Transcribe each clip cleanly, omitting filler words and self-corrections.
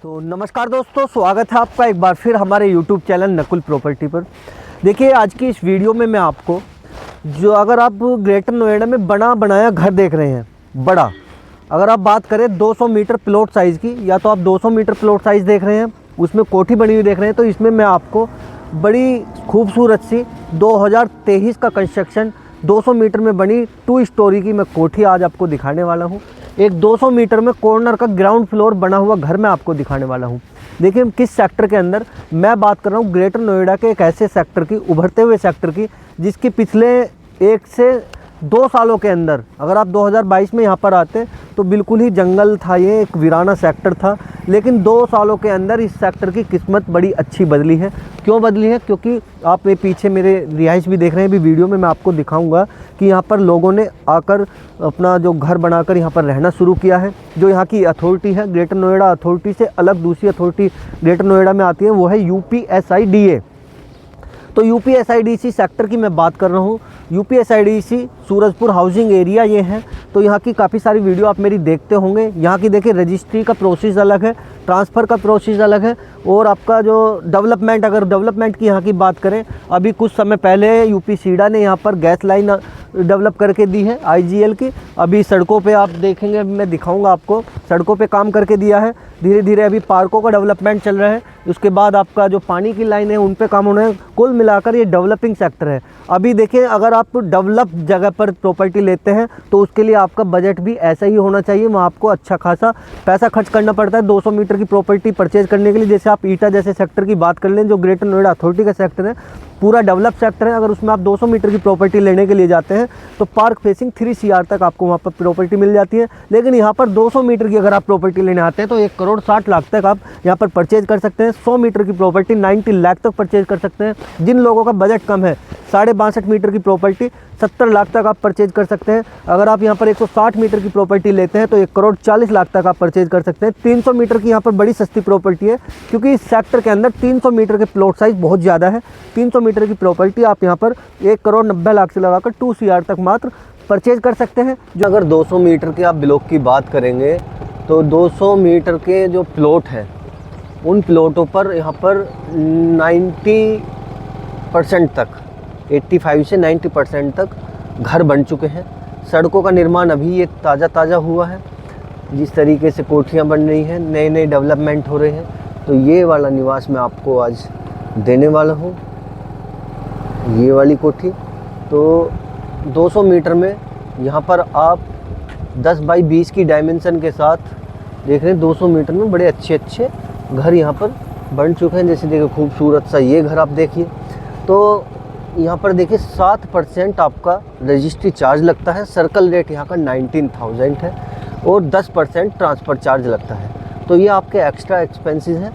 तो नमस्कार दोस्तों, स्वागत है आपका एक बार फिर हमारे YouTube चैनल नकुल प्रॉपर्टी पर। देखिए, आज की इस वीडियो में मैं आपको जो अगर आप ग्रेटर नोएडा में बना बनाया घर देख रहे हैं, बड़ा अगर आप बात करें 200 मीटर प्लॉट साइज़ की, या तो आप 200 मीटर प्लॉट साइज़ देख रहे हैं, उसमें कोठी बनी हुई देख रहे हैं, तो इसमें मैं आपको बड़ी खूबसूरत सी 2023 का कंस्ट्रक्शन 200 मीटर में बनी 2 स्टोरी की मैं कोठी आज आपको दिखाने वाला हूँ। एक 200 मीटर में कॉर्नर का ग्राउंड फ्लोर बना हुआ घर मैं आपको दिखाने वाला हूँ। देखिए किस सेक्टर के अंदर मैं बात कर रहा हूँ, ग्रेटर नोएडा के एक ऐसे सेक्टर की, उभरते हुए सेक्टर की, जिसकी पिछले 1 से 2 सालों के अंदर, अगर आप 2022 में यहाँ पर आते तो बिल्कुल ही जंगल था, ये एक वीराना सेक्टर था, लेकिन 2 सालों के अंदर इस सेक्टर की किस्मत बड़ी अच्छी बदली है। क्यों बदली है? क्योंकि आप ये पीछे मेरे रिहाइश भी देख रहे हैं, अभी वीडियो में मैं आपको दिखाऊंगा कि यहाँ पर लोगों ने आकर अपना जो घर बनाकर यहाँ पर रहना शुरू किया है। जो यहाँ की अथॉरिटी है, ग्रेटर नोएडा अथॉरिटी से अलग दूसरी अथॉरिटी ग्रेटर नोएडा में आती है, वो है UPSIDA। तो UPSIDC सेक्टर की मैं बात कर रहा हूँ। UPSIDC सूरजपुर हाउसिंग एरिया ये है। तो यहाँ की काफ़ी सारी वीडियो आप मेरी देखते होंगे। यहाँ की देखिए, रजिस्ट्री का प्रोसेस अलग है, ट्रांसफ़र का प्रोसेस अलग है, और आपका जो डेवलपमेंट, अगर डेवलपमेंट की यहाँ की बात करें, अभी कुछ समय पहले UP-SIDA ने यहाँ पर गैस लाइन डेवलप करके दी है IGL की। अभी सड़कों पे आप देखेंगे, मैं दिखाऊंगा आपको, सड़कों पे काम करके दिया है। धीरे धीरे अभी पार्कों का डेवलपमेंट चल रहा है। उसके बाद आपका जो पानी की लाइन है, उन पे काम होना है। कुल मिलाकर ये डेवलपिंग सेक्टर है। अभी देखिए, अगर आप डेवलप जगह पर प्रॉपर्टी लेते हैं तो उसके लिए आपका बजट भी ऐसा ही होना चाहिए। वहाँ आपको अच्छा खासा पैसा खर्च करना पड़ता है 200 मीटर की प्रॉपर्टी परचेज करने के लिए। जैसे आप ईटा जैसे सेक्टर की बात कर लें, जो ग्रेटर नोएडा अथॉरिटी का सेक्टर है, पूरा डेवलप सेक्टर है। अगर उसमें आप 200 मीटर की प्रॉपर्टी लेने के लिए जाते हैं तो पार्क फेसिंग 3 CR तक आपको वहाँ पर प्रॉपर्टी मिल जाती है। लेकिन यहाँ पर 200 मीटर की अगर आप प्रॉपर्टी लेने आते हैं तो 1,60,00,000 तक आप यहाँ पर परचेज कर सकते हैं। 100 मीटर की प्रॉपर्टी 90 लाख तक परचेज कर सकते हैं। जिन लोगों का बजट कम है, 62.5 मीटर की प्रॉपर्टी 70 लाख तक आप परचेज कर सकते हैं। अगर आप यहाँ पर 160 मीटर की प्रॉपर्टी लेते हैं तो 1,40,00,000 तक आप परचेज कर सकते हैं। 300 मीटर की यहाँ पर बड़ी सस्ती प्रॉपर्टी है, क्योंकि इस सेक्टर के अंदर 300 मीटर के प्लॉट साइज़ बहुत ज़्यादा है। 300 मीटर की प्रॉपर्टी आप यहाँ पर 1,90,00,000 से लगाकर 2 CR तक मात्र परचेज कर सकते हैं। जो अगर 200 मीटर के आप ब्लॉक की बात करेंगे तो 200 मीटर के जो प्लॉट हैं, उन प्लॉटों पर यहाँ पर 90% तक, 85 से 90% तक घर बन चुके हैं। सड़कों का निर्माण अभी एक ताज़ा हुआ है। जिस तरीके से कोठियाँ बन रही हैं, नए नए डेवलपमेंट हो रहे हैं, तो ये वाला निवास मैं आपको आज देने वाला हूँ, ये वाली कोठी। तो 200 मीटर में यहाँ पर आप 10 बाई 20 की डायमेंशन के साथ देख रहे हैं। 200 मीटर में बड़े अच्छे घर यहाँ पर बन चुके हैं। जैसे देखिए, खूबसूरत सा ये घर आप देखिए। तो यहाँ पर देखिए 7% आपका रजिस्ट्री चार्ज लगता है। सर्कल रेट यहाँ का 19,000 है, और 10% ट्रांसफ़र चार्ज लगता है। तो ये आपके एक्स्ट्रा एक्सपेंसेस हैं।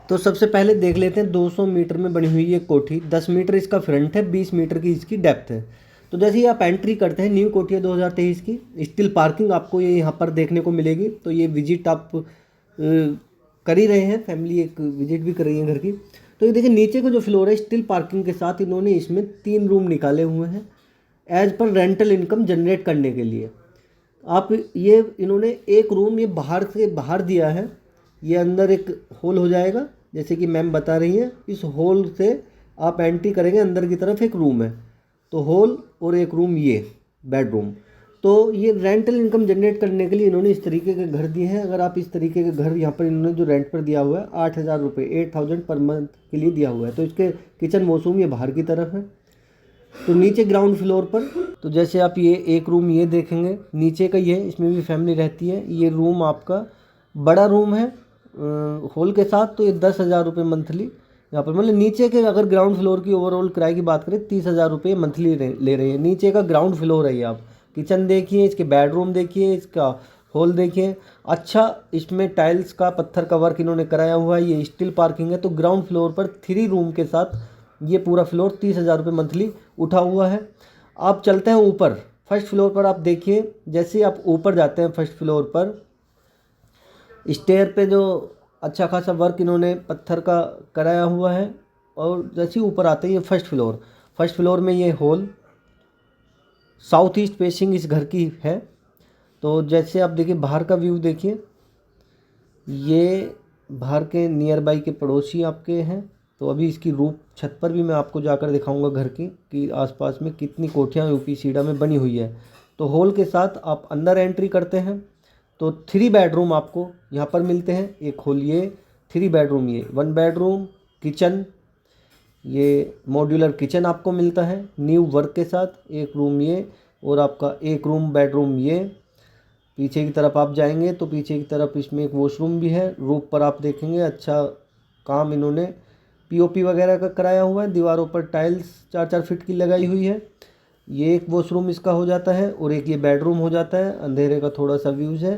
तो सबसे पहले देख लेते हैं 200 मीटर में बनी हुई ये कोठी। 10 मीटर इसका फ्रंट है, 20 मीटर की इसकी डेप्थ है। तो जैसे ही आप एंट्री करते हैं, न्यू कोठी है 2023 की, स्टिल पार्किंग आपको ये यहाँ पर देखने को मिलेगी। तो ये विजिट आप कर ही रहे हैं, फैमिली एक विजिट भी कर रही है घर की। तो ये देखिए, नीचे का जो फ्लोर है, स्टिल पार्किंग के साथ इन्होंने इसमें 3 रूम निकाले हुए हैं as per rental income generate करने के लिए। आप ये इन्होंने एक रूम ये बाहर से बाहर दिया है, ये अंदर एक होल हो जाएगा, जैसे कि मैम बता रही हैं। इस होल से आप एंट्री करेंगे, अंदर की तरफ एक रूम है, तो होल और एक रूम ये बेडरूम। तो ये रेंटल इनकम जनरेट करने के लिए इन्होंने इस तरीके के घर दिए हैं। अगर आप इस तरीके के घर यहाँ पर इन्होंने जो रेंट पर दिया हुआ है 8,000 रुपये, 8,000 पर मंथ के लिए दिया हुआ है। तो इसके किचन वॉशरूम ये बाहर की तरफ है। तो नीचे ग्राउंड फ्लोर पर, तो जैसे आप ये एक रूम ये देखेंगे, नीचे का ये, इसमें भी फैमिली रहती है। ये रूम आपका बड़ा रूम है हॉल के साथ। तो ये 10,000 रुपये मंथली यहाँ पर, मतलब नीचे के अगर ग्राउंड फ्लोर की ओवरऑल किराए की बात करें 30,000 रुपये मंथली ले रहे हैं। नीचे का ग्राउंड फ्लोर है ये। आप किचन देखिए, इसके बेडरूम देखिए, इसका हॉल देखिए। अच्छा, इसमें टाइल्स का पत्थर का वर्क इन्होंने कराया हुआ है। ये स्टिल पार्किंग है। तो ग्राउंड फ्लोर पर 3 रूम के साथ ये पूरा फ्लोर 30,000 रुपये मंथली उठा हुआ है। आप चलते हैं ऊपर, फर्स्ट फ्लोर पर। आप देखिए, जैसे ही आप ऊपर जाते हैं फर्स्ट फ्लोर पर, स्टेयर पे जो अच्छा खासा वर्क इन्होंने पत्थर का कराया हुआ है। और जैसे ही ऊपर आते हैं, ये फर्स्ट फ्लोर में ये हॉल साउथ ईस्ट फेसिंग इस घर की है। तो जैसे आप देखिए, बाहर का व्यू देखिए, ये बाहर के नियर बाई के पड़ोसी आपके हैं। तो अभी इसकी रूफ छत पर भी मैं आपको जाकर दिखाऊंगा घर की कि आसपास में कितनी कोठियाँ यूपी सीडा में बनी हुई है। तो हॉल के साथ आप अंदर एंट्री करते हैं तो 3 बेडरूम आपको यहाँ पर मिलते हैं। एक हॉल ये, 3 बेडरूम ये, 1 बेडरूम, किचन, ये मॉड्यूलर किचन आपको मिलता है न्यू वर्क के साथ। एक रूम ये और आपका एक रूम बेडरूम ये। पीछे की तरफ आप जाएंगे तो पीछे की तरफ इसमें एक वॉशरूम भी है। रूफ पर आप देखेंगे अच्छा काम इन्होंने पीओपी वगैरह का कराया हुआ है। दीवारों पर टाइल्स 4-4 फीट की लगाई हुई है। ये एक वॉशरूम इसका हो जाता है और एक ये बेडरूम हो जाता है। अंधेरे का थोड़ा सा व्यूज़ है,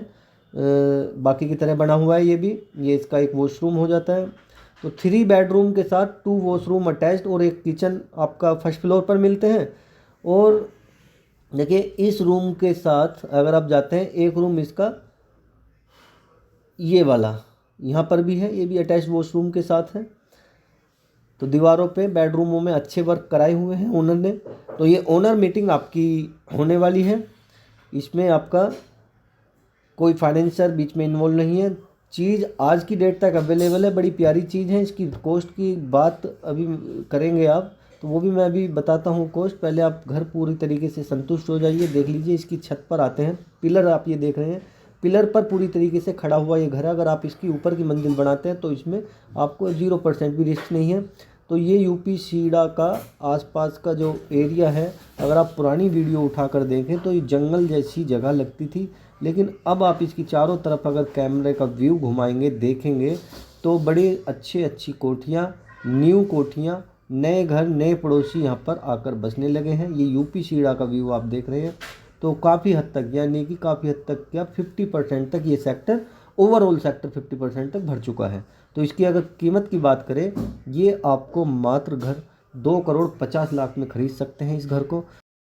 बाकी की तरह बना हुआ है ये भी। ये इसका एक वॉशरूम हो जाता है। तो 3 बेडरूम के साथ 2 वॉशरूम अटैच्ड और एक किचन आपका फर्स्ट फ्लोर पर मिलते हैं। और देखिए इस रूम के साथ अगर आप जाते हैं, एक रूम इसका ये वाला यहाँ पर भी है, ये भी अटैच्ड वॉशरूम के साथ है। तो दीवारों पे बेडरूमों में अच्छे वर्क कराए हुए हैं ओनर ने। तो ये ओनर मीटिंग आपकी होने वाली है। इसमें आपका कोई फाइनेंसर बीच में इन्वॉल्व नहीं है। चीज़ आज की डेट तक अवेलेबल है, बड़ी प्यारी चीज़ है। इसकी कॉस्ट की बात अभी करेंगे आप, तो वो भी मैं अभी बताता हूँ कॉस्ट। पहले आप घर पूरी तरीके से संतुष्ट हो जाइए। देख लीजिए इसकी छत पर आते हैं, पिलर आप ये देख रहे हैं, पिलर पर पूरी तरीके से खड़ा हुआ ये घर है। अगर आप इसकी ऊपर की मंजिल बनाते हैं तो इसमें आपको 0% भी रिस्क नहीं है। तो ये यूपी सीडा का आसपास का जो एरिया है, अगर आप पुरानी वीडियो उठाकर देखें तो ये जंगल जैसी जगह लगती थी। लेकिन अब आप इसकी चारों तरफ अगर कैमरे का व्यू घुमाएंगे देखेंगे तो बड़ी अच्छी कोठियाँ, न्यू कोठियाँ, नए घर, नए पड़ोसी यहाँ पर आकर बसने लगे हैं। ये यूपी सीडा का व्यू आप देख रहे हैं। तो काफ़ी हद तक, यानी कि काफ़ी हद तक क्या 50% तक ये सेक्टर, ओवरऑल सेक्टर 50% तक भर चुका है। तो इसकी अगर कीमत की बात करें, ये आपको मात्र घर 2 करोड़ 50 लाख में खरीद सकते हैं इस घर को।